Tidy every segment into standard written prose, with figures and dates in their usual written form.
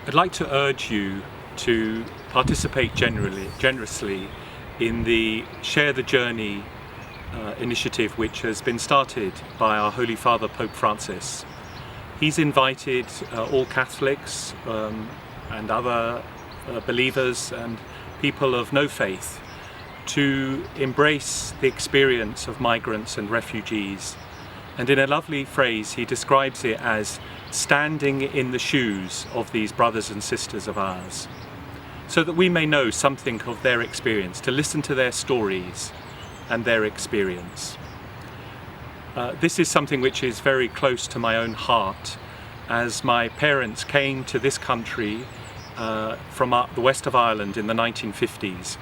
I'd like to urge you to participate generously in the Share the Journey initiative, which has been started by our Holy Father Pope Francis. He's invited all Catholics and other believers and people of no faith to embrace the experience of migrants and refugees. And in a lovely phrase, he describes it as standing in the shoes of these brothers and sisters of ours, so that we may know something of their experience, to listen to their stories and their experience. This is something which is very close to my own heart, as my parents came to this country from the west of Ireland in the 1950s.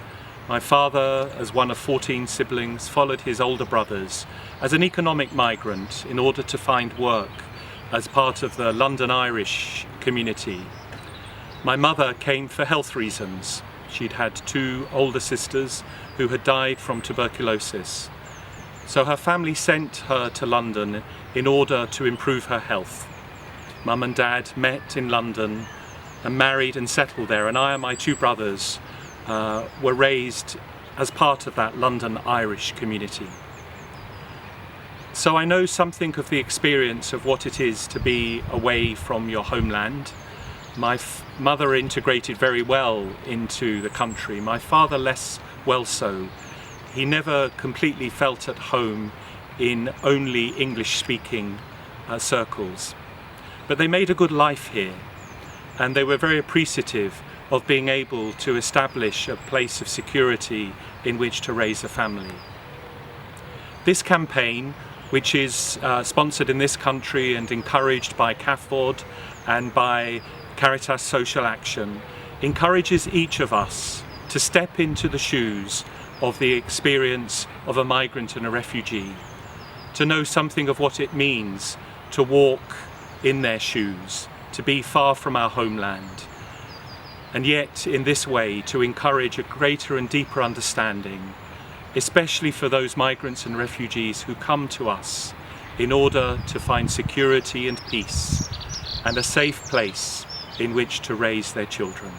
My father, as one of 14 siblings, followed his older brothers as an economic migrant in order to find work as part of the London Irish community. My mother came for health reasons. She'd had two older sisters who had died from tuberculosis. So her family sent her to London in order to improve her health. Mum and Dad met in London and married and settled there, and I and my two brothers were raised as part of that London Irish community. So I know something of the experience of what it is to be away from your homeland. My mother integrated very well into the country, my father less well so. He never completely felt at home in only English-speaking circles. But they made a good life here, and they were very appreciative of being able to establish a place of security in which to raise a family. This campaign, which is sponsored in this country and encouraged by CAFVOD and by Caritas Social Action, encourages each of us to step into the shoes of the experience of a migrant and a refugee, to know something of what it means to walk in their shoes, to be far from our homeland, and yet in this way to encourage a greater and deeper understanding, especially for those migrants and refugees who come to us in order to find security and peace and a safe place in which to raise their children.